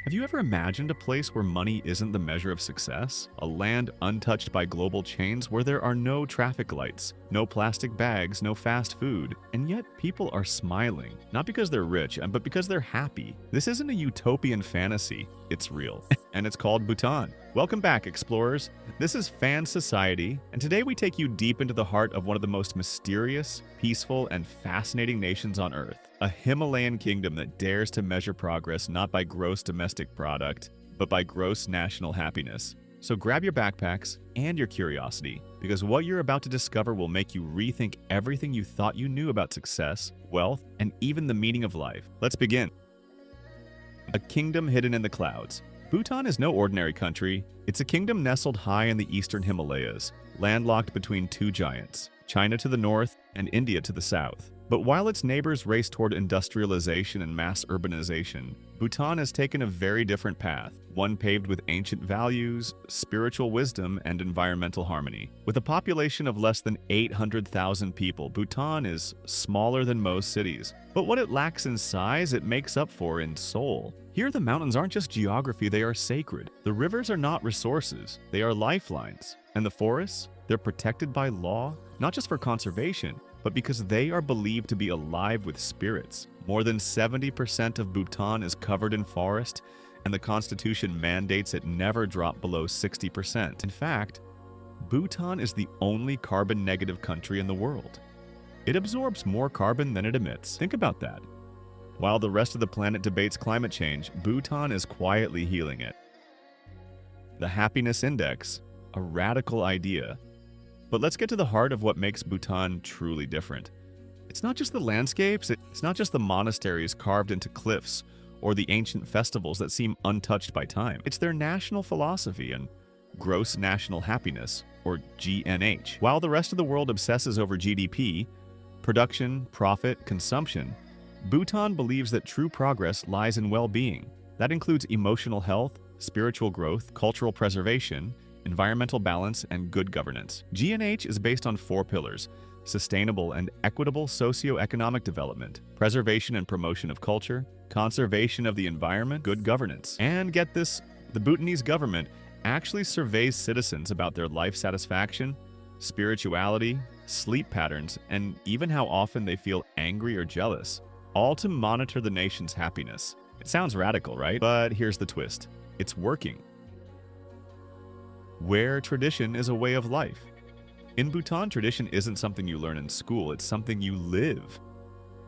Have you ever imagined a place where money isn't the measure of success? A land untouched by global chains where there are no traffic lights, no plastic bags, no fast food, and yet people are smiling. Not because they're rich, but because they're happy. This isn't a utopian fantasy, it's real. And it's called Bhutan. Welcome back, explorers. This is Fan Society, and today we take you deep into the heart of one of the most mysterious, peaceful, and fascinating nations on Earth. A Himalayan kingdom that dares to measure progress not by gross domestic product, but by gross national happiness. So grab your backpacks and your curiosity, because what you're about to discover will make you rethink everything you thought you knew about success, wealth, and even the meaning of life. Let's begin. A kingdom hidden in the clouds. Bhutan is no ordinary country. It's a kingdom nestled high in the eastern Himalayas, landlocked between two giants, China to the north and India to the south. But while its neighbors race toward industrialization and mass urbanization, Bhutan has taken a very different path, one paved with ancient values, spiritual wisdom, and environmental harmony. With a population of less than 800,000 people, Bhutan is smaller than most cities. But what it lacks in size, it makes up for in soul. Here, the mountains aren't just geography, they are sacred. The rivers are not resources, they are lifelines. And the forests, they're protected by law, not just for conservation, but because they are believed to be alive with spirits. More than 70% of Bhutan is covered in forest, and the constitution mandates it never drop below 60%. In fact, Bhutan is the only carbon-negative country in the world. It absorbs more carbon than it emits. Think about that. While the rest of the planet debates climate change, Bhutan is quietly healing it. The Happiness Index, a radical idea. But let's get to the heart of what makes Bhutan truly different. It's not just the landscapes, it's not just the monasteries carved into cliffs or the ancient festivals that seem untouched by time. It's their national philosophy and gross national happiness, or GNH. While the rest of the world obsesses over GDP, production, profit, consumption, Bhutan believes that true progress lies in well-being. That includes emotional health, spiritual growth, cultural preservation, environmental balance, and good governance. GNH is based on 4 pillars: sustainable and equitable socio-economic development, preservation and promotion of culture, conservation of the environment, good governance. And get this, the Bhutanese government actually surveys citizens about their life satisfaction, spirituality, sleep patterns, and even how often they feel angry or jealous, all to monitor the nation's happiness. It sounds radical, right? But here's the twist. It's working. Where tradition is a way of life. In Bhutan, tradition isn't something you learn in school, it's something you live.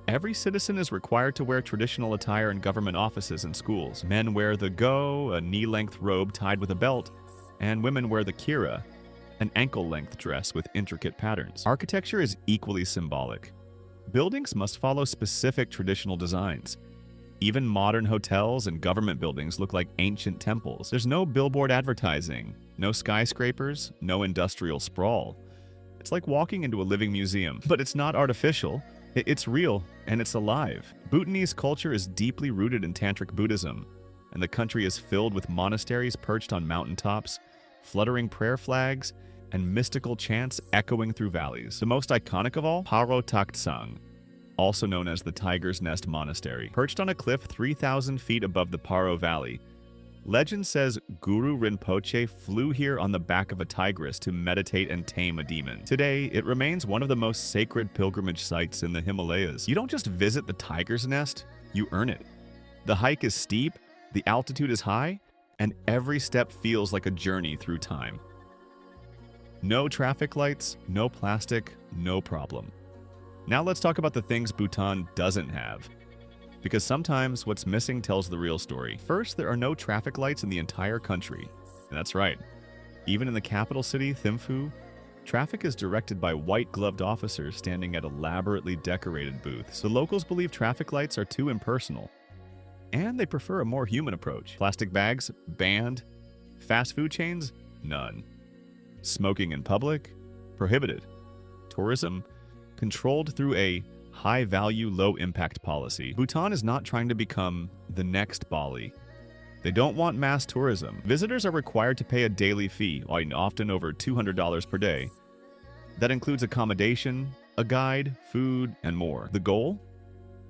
Every citizen is required to wear traditional attire in government offices and schools. Men wear the go, a knee-length robe tied with a belt, and women wear the kira, an ankle-length dress with intricate patterns. Architecture is equally symbolic. Buildings must follow specific traditional designs. Even modern hotels and government buildings look like ancient temples. There's no billboard advertising, no skyscrapers, no industrial sprawl. It's like walking into a living museum. But it's not artificial, it's real, and it's alive. Bhutanese culture is deeply rooted in Tantric Buddhism, and the country is filled with monasteries perched on mountaintops, fluttering prayer flags, and mystical chants echoing through valleys. The most iconic of all, Paro Taktsang, also known as the Tiger's Nest Monastery. Perched on a cliff 3,000 feet above the Paro Valley, legend says Guru Rinpoche flew here on the back of a tigress to meditate and tame a demon. Today, it remains one of the most sacred pilgrimage sites in the Himalayas. You don't just visit the Tiger's Nest, you earn it. The hike is steep, the altitude is high, and every step feels like a journey through time. No traffic lights, no plastic, no problem. Now let's talk about the things Bhutan doesn't have. Because sometimes what's missing tells the real story. First, there are no traffic lights in the entire country. And that's right. Even in the capital city, Thimphu, traffic is directed by white-gloved officers standing at elaborately decorated booths. The locals believe traffic lights are too impersonal, and they prefer a more human approach. Plastic bags? Banned. Fast food chains? None. Smoking in public? Prohibited. Tourism? Controlled through a high-value, low-impact policy. Bhutan is not trying to become the next Bali. They don't want mass tourism. Visitors are required to pay a daily fee, often over $200 per day. That includes accommodation, a guide, food, and more. The goal?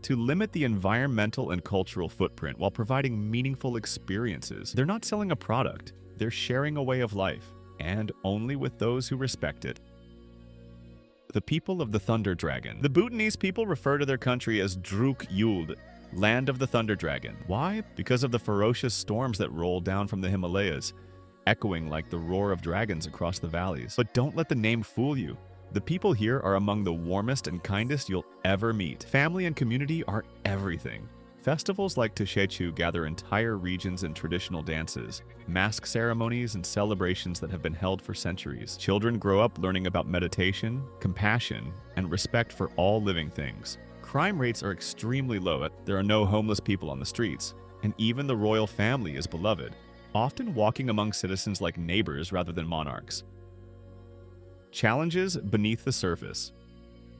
to limit the environmental and cultural footprint while providing meaningful experiences. They're not selling a product, they're sharing a way of life, and only with those who respect it. The people of the Thunder Dragon. The Bhutanese people refer to their country as Druk Yuld, land of the Thunder Dragon. Why? Because of the ferocious storms that roll down from the Himalayas, echoing like the roar of dragons across the valleys. But don't let the name fool you. The people here are among the warmest and kindest you'll ever meet. Family and community are everything. Festivals like Tushechu gather entire regions in traditional dances, mask ceremonies, and celebrations that have been held for centuries. Children grow up learning about meditation, compassion, and respect for all living things. Crime rates are extremely low. There are no homeless people on the streets, and even the royal family is beloved, often walking among citizens like neighbors rather than monarchs. Challenges beneath the surface.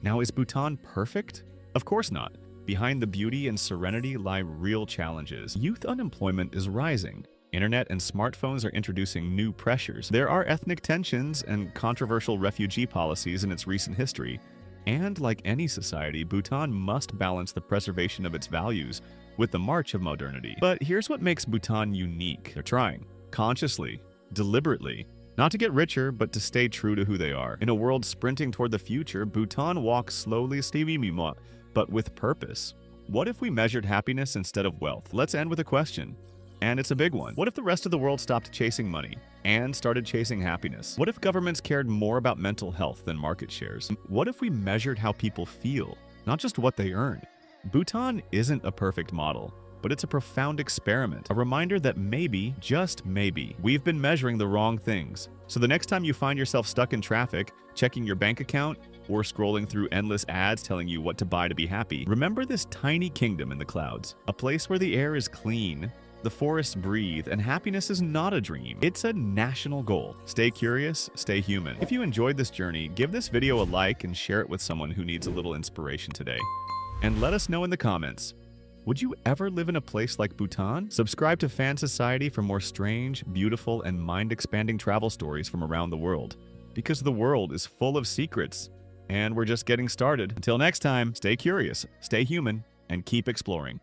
Now, is Bhutan perfect? Of course not. Behind the beauty and serenity lie real challenges. Youth unemployment is rising. Internet and smartphones are introducing new pressures. There are ethnic tensions and controversial refugee policies in its recent history. And like any society, Bhutan must balance the preservation of its values with the march of modernity. But here's what makes Bhutan unique. They're trying, consciously, deliberately, not to get richer, but to stay true to who they are. In a world sprinting toward the future, Bhutan walks slowly, but with purpose. What if we measured happiness instead of wealth? Let's end with a question, and it's a big one. What if the rest of the world stopped chasing money and started chasing happiness? What if governments cared more about mental health than market shares? What if we measured how people feel, not just what they earn? Bhutan isn't a perfect model, but it's a profound experiment, a reminder that maybe, just maybe, we've been measuring the wrong things. So the next time you find yourself stuck in traffic, checking your bank account, or scrolling through endless ads telling you what to buy to be happy, remember this tiny kingdom in the clouds, a place where the air is clean, the forests breathe, and happiness is not a dream. It's a national goal. Stay curious, stay human. If you enjoyed this journey, give this video a like and share it with someone who needs a little inspiration today. And let us know in the comments, would you ever live in a place like Bhutan? Subscribe to Fan Society for more strange, beautiful, and mind-expanding travel stories from around the world. Because the world is full of secrets, and we're just getting started. Until next time, stay curious, stay human, and keep exploring.